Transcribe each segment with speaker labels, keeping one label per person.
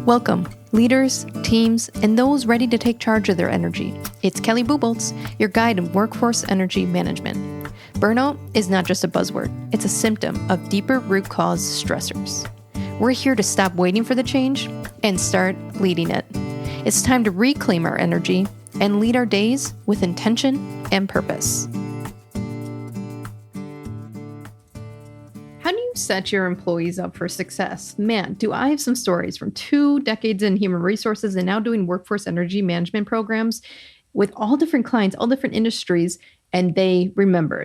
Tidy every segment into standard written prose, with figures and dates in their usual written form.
Speaker 1: Welcome, leaders, teams, and those ready to take charge of their energy. It's Kelly Buboltz, your guide in workforce energy management. Burnout is not just a buzzword, it's a symptom of deeper root cause stressors. We're here to stop waiting for the change and start leading it. It's time to reclaim our energy and lead our days with intention and purpose. How do you set your employees up for success? Man, do I have some stories from 2 decades in human resources and now doing workforce energy management programs with all different clients, all different industries. And they remember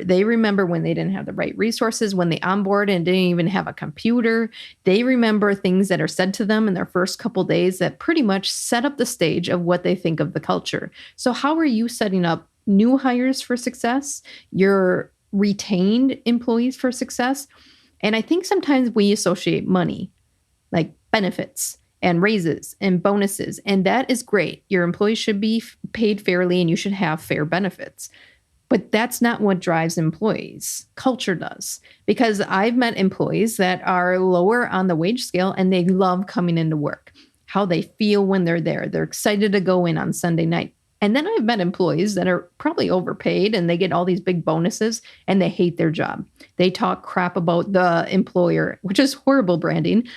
Speaker 1: when they didn't have the right resources, when they onboard and didn't even have a computer. They remember things that are said to them in their first couple days that pretty much set up the stage of what they think of the culture. So how are you setting up new hires for success, your retained employees for success? And I think sometimes we associate money, like benefits and raises and bonuses, and that is great. Your employees should be paid fairly and you should have fair benefits. But that's not what drives employees. Culture does. Because I've met employees that are lower on the wage scale and they love coming into work, how they feel when they're there. They're excited to go in on Sunday night. And then I've met employees that are probably overpaid and they get all these big bonuses and they hate their job. They talk crap about the employer, which is horrible branding.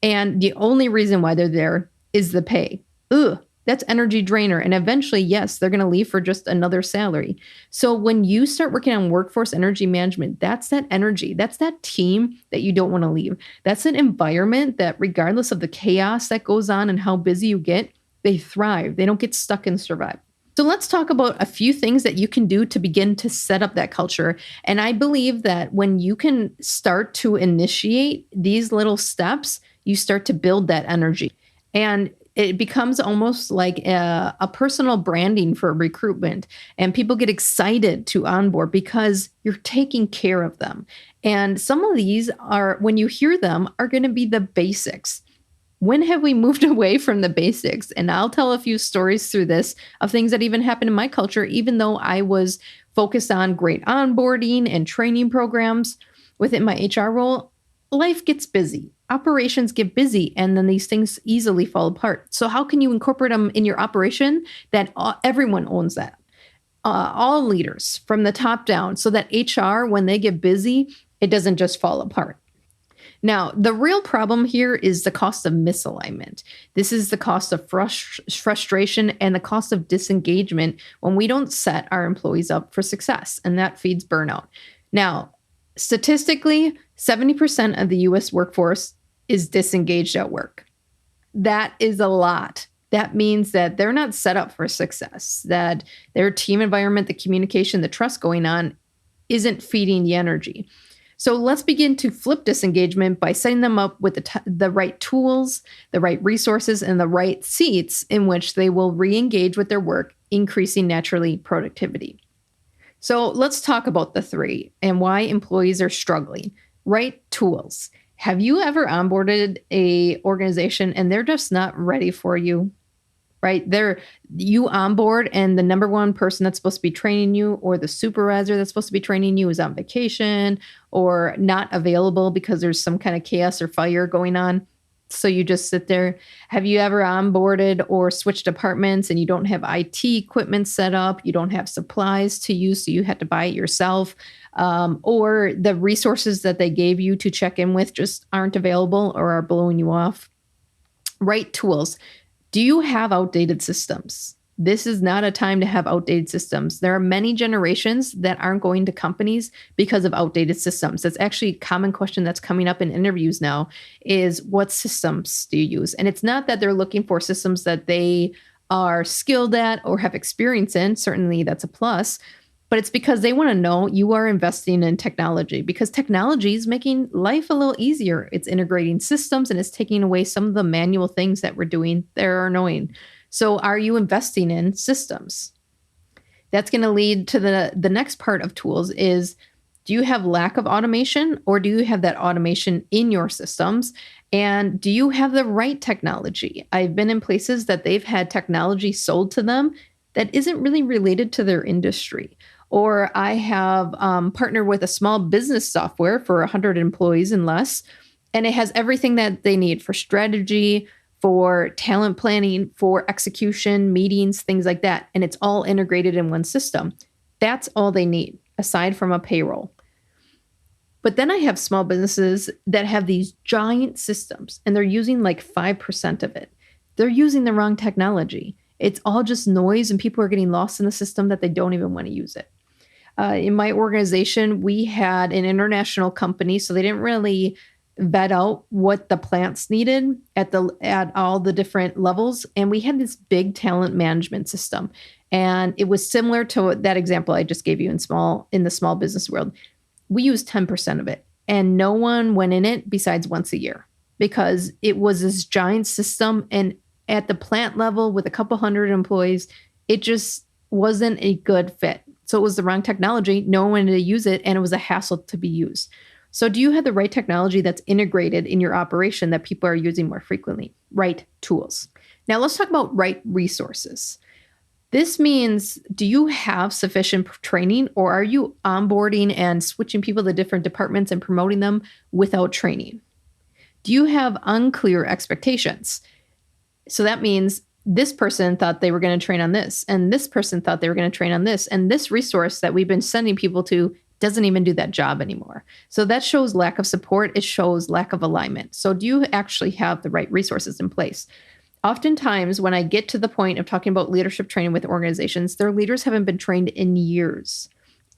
Speaker 1: And the only reason why they're there is the pay. Ugh. That's energy drainer. And eventually, yes, they're going to leave for just another salary. So when you start working on workforce energy management, that's that energy. That's that team that you don't want to leave. That's an environment that regardless of the chaos that goes on and how busy you get, they thrive. They don't get stuck and survive. So let's talk about a few things that you can do to begin to set up that culture. And I believe that when you can start to initiate these little steps, you start to build that energy. And it becomes almost like a personal branding for recruitment. And people get excited to onboard because you're taking care of them. And some of these are, when you hear them, are going to be the basics. When have we moved away from the basics? And I'll tell a few stories through this of things that even happened in my culture, even though I was focused on great onboarding and training programs within my HR role. Life gets busy. Operations get busy, and then these things easily fall apart. So how can you incorporate them in your operation that everyone owns that? All leaders from the top down, so that HR, when they get busy, it doesn't just fall apart. Now, the real problem here is the cost of misalignment. This is the cost of frustration and the cost of disengagement when we don't set our employees up for success, and that feeds burnout. Now, statistically, 70% of the U.S. workforce is disengaged at work. That is a lot. That means that they're not set up for success, that their team environment, the communication, the trust going on isn't feeding the energy. So let's begin to flip disengagement by setting them up with the right tools, the right resources, and the right seats in which they will re-engage with their work, increasing naturally productivity. So let's talk about the 3 and why employees are struggling. Right tools. Have you ever onboarded a organization and they're just not ready for you? Right? You onboard and the number one person that's supposed to be training you or the supervisor that's supposed to be training you is on vacation or not available because there's some kind of chaos or fire going on. So you just sit there. Have you ever onboarded or switched departments and you don't have IT equipment set up? You don't have supplies to use, so you had to buy it yourself. Or the resources that they gave you to check in with just aren't available or are blowing you off. Right tools. Do you have outdated systems? This is not a time to have outdated systems. There are many generations that aren't going to companies because of outdated systems. That's actually a common question that's coming up in interviews now is what systems do you use? And it's not that they're looking for systems that they are skilled at or have experience in. Certainly that's a plus. But it's because they want to know you are investing in technology because technology is making life a little easier. It's integrating systems and it's taking away some of the manual things that we're doing that are annoying. So are you investing in systems? That's going to lead to the next part of tools is, do you have lack of automation or do you have that automation in your systems? And do you have the right technology? I've been in places that they've had technology sold to them that isn't really related to their industry. Or I have partnered with a small business software for 100 employees and less, and it has everything that they need for strategy, for talent planning, for execution, meetings, things like that. And it's all integrated in one system. That's all they need, aside from a payroll. But then I have small businesses that have these giant systems and they're using like 5% of it. They're using the wrong technology. It's all just noise and people are getting lost in the system that they don't even want to use it. In my organization, we had an international company, so they didn't really vet out what the plants needed at all the different levels. And we had this big talent management system. And it was similar to that example I just gave you in the small business world. We used 10% of it and no one went in it besides once a year because it was this giant system. And at the plant level with a couple hundred employees, it just wasn't a good fit. So it was the wrong technology. No one wanted to use it and it was a hassle to be used. So do you have the right technology that's integrated in your operation that people are using more frequently? Right tools. Now let's talk about right resources. This means, do you have sufficient training or are you onboarding and switching people to different departments and promoting them without training? Do you have unclear expectations? So that means this person thought they were going to train on this, and this person thought they were going to train on this, and this resource that we've been sending people to doesn't even do that job anymore. So that shows lack of support. It shows lack of alignment. So do you actually have the right resources in place? Oftentimes, when I get to the point of talking about leadership training with organizations, their leaders haven't been trained in years.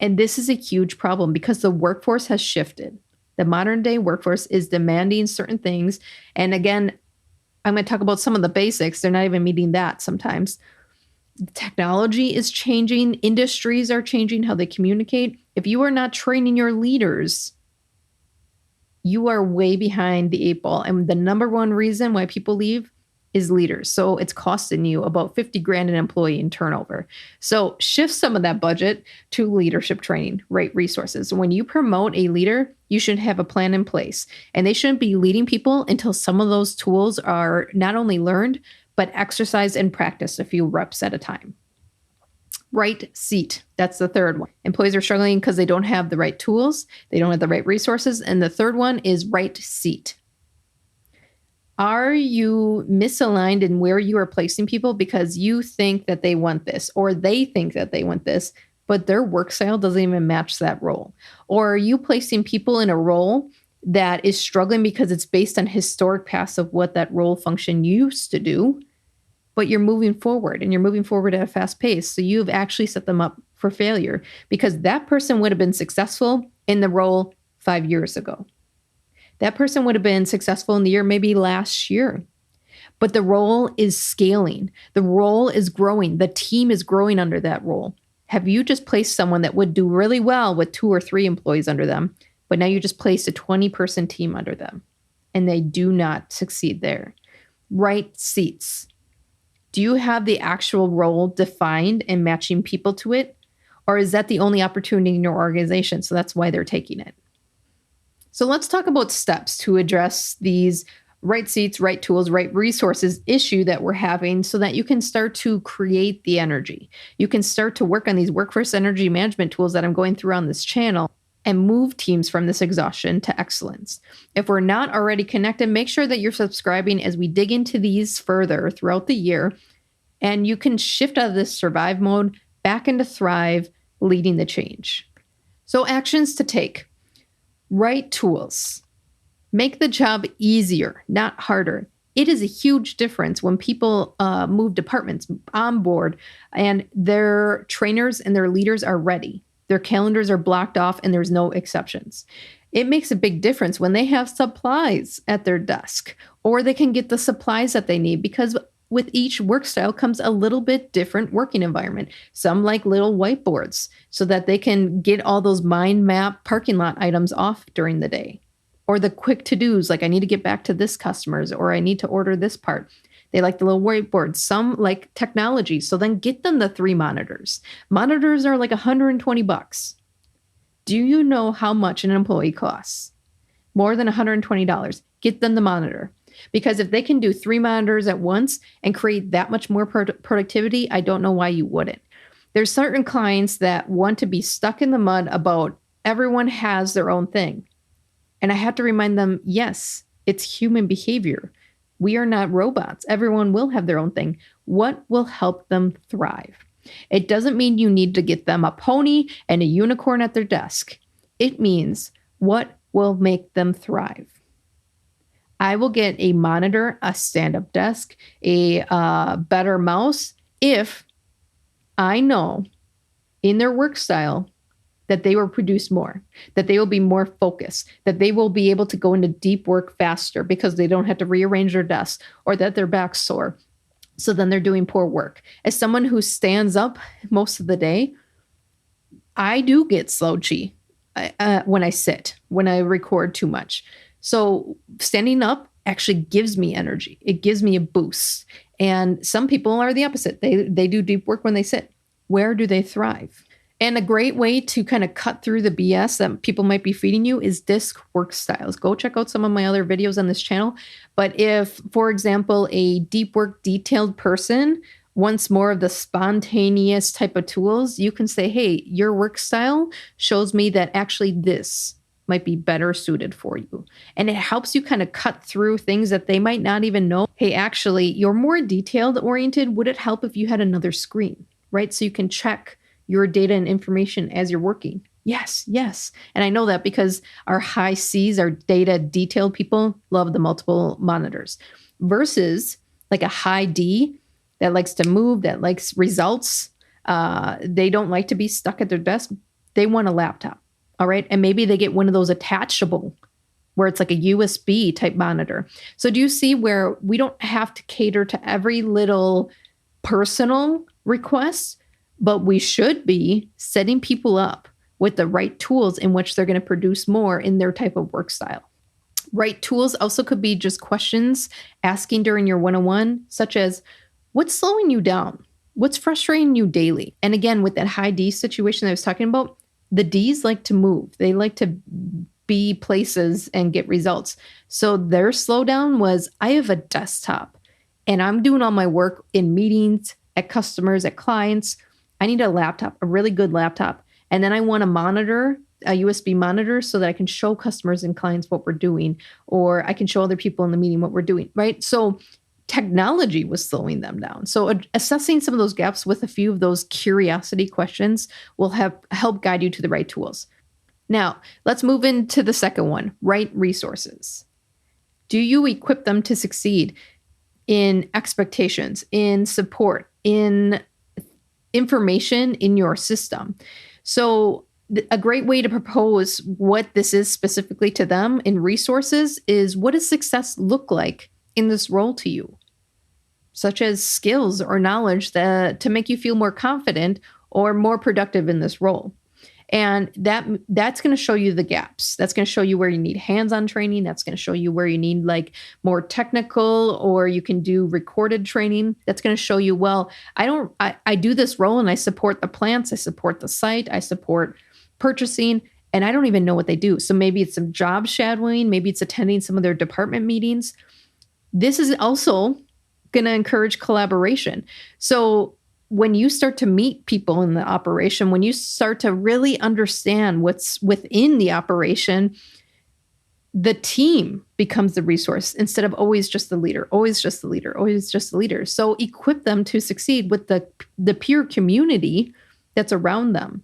Speaker 1: And this is a huge problem because the workforce has shifted. The modern day workforce is demanding certain things. And again, I'm going to talk about some of the basics. They're not even meeting that sometimes. Technology is changing. Industries are changing how they communicate. If you are not training your leaders, you are way behind the 8 ball. And the number one reason why people leave is leaders. So it's costing you about 50 grand an employee in turnover. So shift some of that budget to leadership training, right resources. When you promote a leader, you should have a plan in place. And they shouldn't be leading people until some of those tools are not only learned, but exercised and practiced a few reps at a time. Right seat. That's the third one. Employees are struggling because they don't have the right tools. They don't have the right resources. And the third one is right seat. Are you misaligned in where you are placing people because you think that they want this or they think that they want this, but their work style doesn't even match that role? Or are you placing people in a role that is struggling because it's based on historic past of what that role function used to do, but you're moving forward and you're moving forward at a fast pace. So you've actually set them up for failure because that person would have been successful in the role 5 years ago. That person would have been successful in the year maybe last year. But the role is scaling. The role is growing. The team is growing under that role. Have you just placed someone that would do really well with 2 or 3 employees under them, but now you just placed a 20-person team under them and they do not succeed there? Right seats. Do you have the actual role defined and matching people to it? Or is that the only opportunity in your organization? So that's why they're taking it. So let's talk about steps to address these right seats, right tools, right resources issue that we're having so that you can start to create the energy. You can start to work on these workforce energy management tools that I'm going through on this channel and move teams from this exhaustion to excellence. If we're not already connected, make sure that you're subscribing as we dig into these further throughout the year, and you can shift out of this survive mode back into thrive, leading the change. So actions to take. Right tools. Make the job easier, not harder. It is a huge difference when people move departments on board and their trainers and their leaders are ready. Their calendars are blocked off and there's no exceptions. It makes a big difference when they have supplies at their desk or they can get the supplies that they need because with each work style comes a little bit different working environment. Some like little whiteboards so that they can get all those mind map parking lot items off during the day. Or the quick to-dos, like I need to get back to this customers or I need to order this part. They like the little whiteboards. Some like technology. So then get them the 3 monitors. Monitors are like $120. Do you know how much an employee costs? More than $120. Get them the monitor. Because if they can do 3 monitors at once and create that much more productivity, I don't know why you wouldn't. There's certain clients that want to be stuck in the mud about everyone has their own thing. And I have to remind them, yes, it's human behavior. We are not robots. Everyone will have their own thing. What will help them thrive? It doesn't mean you need to get them a pony and a unicorn at their desk. It means what will make them thrive. I will get a monitor, a stand-up desk, a better mouse if I know in their work style that they will produce more, that they will be more focused, that they will be able to go into deep work faster because they don't have to rearrange their desks, or that their back's sore. So then they're doing poor work. As someone who stands up most of the day, I do get slouchy when I sit, when I record too much. So standing up actually gives me energy. It gives me a boost. And some people are the opposite. They do deep work when they sit. Where do they thrive? And a great way to kind of cut through the BS that people might be feeding you is disc work styles. Go check out some of my other videos on this channel. But if, for example, a deep work detailed person wants more of the spontaneous type of tools, you can say, hey, your work style shows me that actually this might be better suited for you. And it helps you kind of cut through things that they might not even know. Hey, actually, you're more detailed oriented. Would it help if you had another screen, right? So you can check your data and information as you're working. Yes, yes. And I know that because our high C's, our data detailed people, love the multiple monitors versus like a high D that likes to move, that likes results. They don't like to be stuck at their desk. They want a laptop. All right. And maybe they get one of those attachable where it's like a USB type monitor. So do you see where we don't have to cater to every little personal request? But we should be setting people up with the right tools in which they're going to produce more in their type of work style. Right tools also could be just questions asking during your one-on-one, such as, what's slowing you down? What's frustrating you daily? And again, with that high D situation that I was talking about, the Ds like to move. They like to be places and get results. So their slowdown was, I have a desktop and I'm doing all my work in meetings, at customers, at clients. I need a laptop, a really good laptop. And then I want a monitor, a USB monitor, so that I can show customers and clients what we're doing, or I can show other people in the meeting what we're doing, right? So technology was slowing them down. So assessing some of those gaps with a few of those curiosity questions will help guide you to the right tools. Now, let's move into the second one, right resources. Do you equip them to succeed in expectations, in support, in information in your system? So a great way to propose what this is specifically to them in resources is, what does success look like in this role to you? Such as skills or knowledge that to make you feel more confident or more productive in this role. And that's going to show you the gaps. That's going to show you where you need hands-on training. That's going to show you where you need like more technical, or you can do recorded training. That's going to show you, well, I do this role and I support the plants. I support the site. I support purchasing, and I don't even know what they do. So maybe it's some job shadowing. Maybe it's attending some of their department meetings. This is also going to encourage collaboration. So when you start to meet people in the operation, when you start to really understand what's within the operation, the team becomes the resource instead of always just the leader, always just the leader, always just the leader. So equip them to succeed with the peer community that's around them.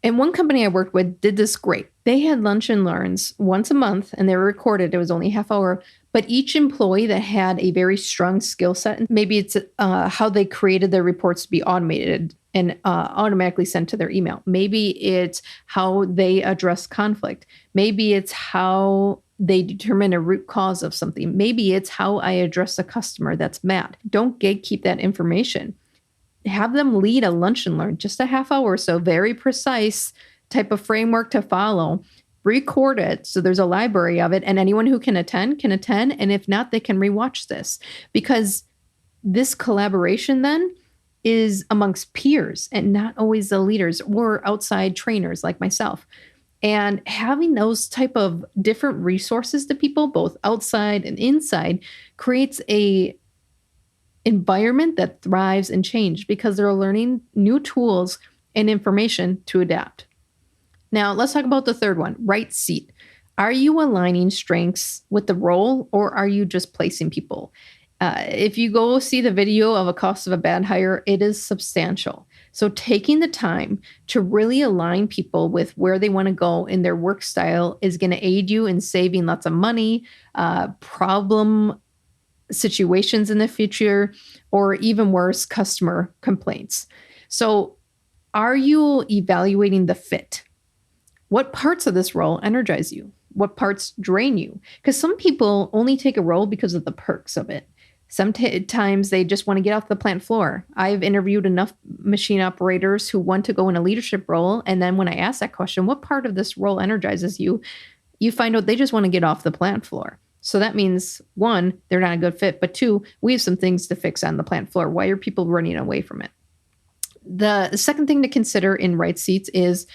Speaker 1: And one company I worked with did this great. They had lunch and learns once a month, and they were recorded. It was only a half hour. But each employee that had a very strong skill set, and maybe it's how they created their reports to be automated and automatically sent to their email. Maybe it's how they address conflict. Maybe it's how they determine a root cause of something. Maybe it's how I address a customer that's mad. Don't gatekeep that information. Have them lead a lunch and learn, just a half hour or so, very precise type of framework to follow. Record it so there's a library of it, and anyone who can attend. And if not, they can rewatch this, because this collaboration then is amongst peers and not always the leaders or outside trainers like myself. And having those type of different resources to people, both outside and inside, creates a environment that thrives and change, because they're learning new tools and information to adapt. Now, let's talk about the third one, right seat. Are you aligning strengths with the role, or are you just placing people? If you go see the video of a cost of a bad hire, it is substantial. So taking the time to really align people with where they want to go in their work style is going to aid you in saving lots of money, problem situations in the future, or even worse, customer complaints. So are you evaluating the fit? What parts of this role energize you? What parts drain you? Because some people only take a role because of the perks of it. Sometimes they just want to get off the plant floor. I've interviewed enough machine operators who want to go in a leadership role. And then when I ask that question, what part of this role energizes you? You find out they just want to get off the plant floor. So that means, one, they're not a good fit. But two, we have some things to fix on the plant floor. Why are people running away from it? The second thing to consider in right seats is,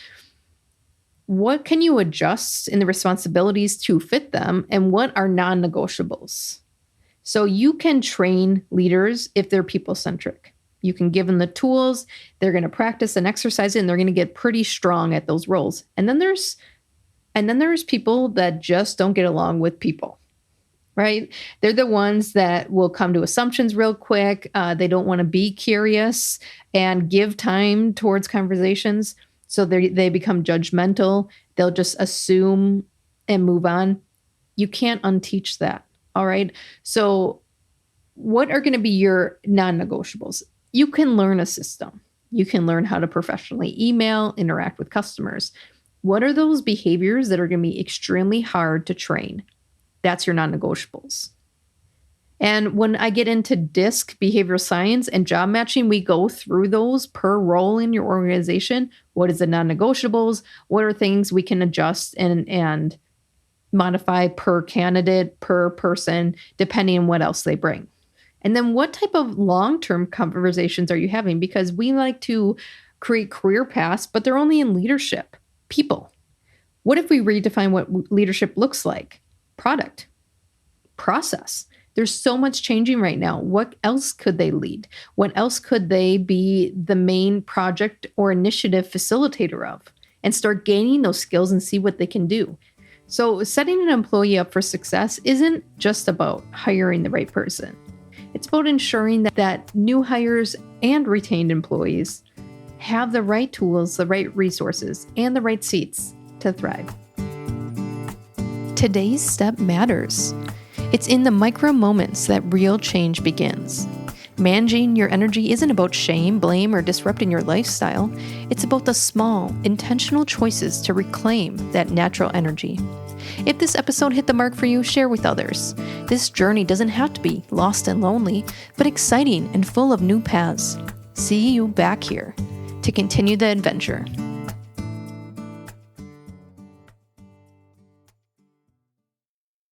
Speaker 1: what can you adjust in the responsibilities to fit them, and what are non-negotiables? So you can train leaders if they're people-centric. You can give them the tools, they're going to practice and exercise it, and they're going to get pretty strong at those roles. And then there's people that just don't get along with people, right? They're the ones that will come to assumptions real quick. They don't want to be curious and give time towards conversations. So they become judgmental. They'll just assume and move on. You can't unteach that. All right. So what are going to be your non-negotiables? You can learn a system. You can learn how to professionally email, interact with customers. What are those behaviors that are going to be extremely hard to train? That's your non-negotiables. And when I get into DISC, behavioral science, and job matching, we go through those per role in your organization. What is the non-negotiables? What are things we can adjust and modify per candidate, per person, depending on what else they bring? And then what type of long-term conversations are you having? Because we like to create career paths, but they're only in leadership, people. What if we redefine what leadership looks like? Product, process. There's so much changing right now. What else could they lead? What else could they be the main project or initiative facilitator of? And start gaining those skills and see what they can do. So setting an employee up for success isn't just about hiring the right person. It's about ensuring that new hires and retained employees have the right tools, the right resources, and the right seats to thrive. Today's step matters. It's in the micro moments that real change begins. Managing your energy isn't about shame, blame, or disrupting your lifestyle. It's about the small, intentional choices to reclaim that natural energy. If this episode hit the mark for you, share with others. This journey doesn't have to be lost and lonely, but exciting and full of new paths. See you back here to continue the adventure.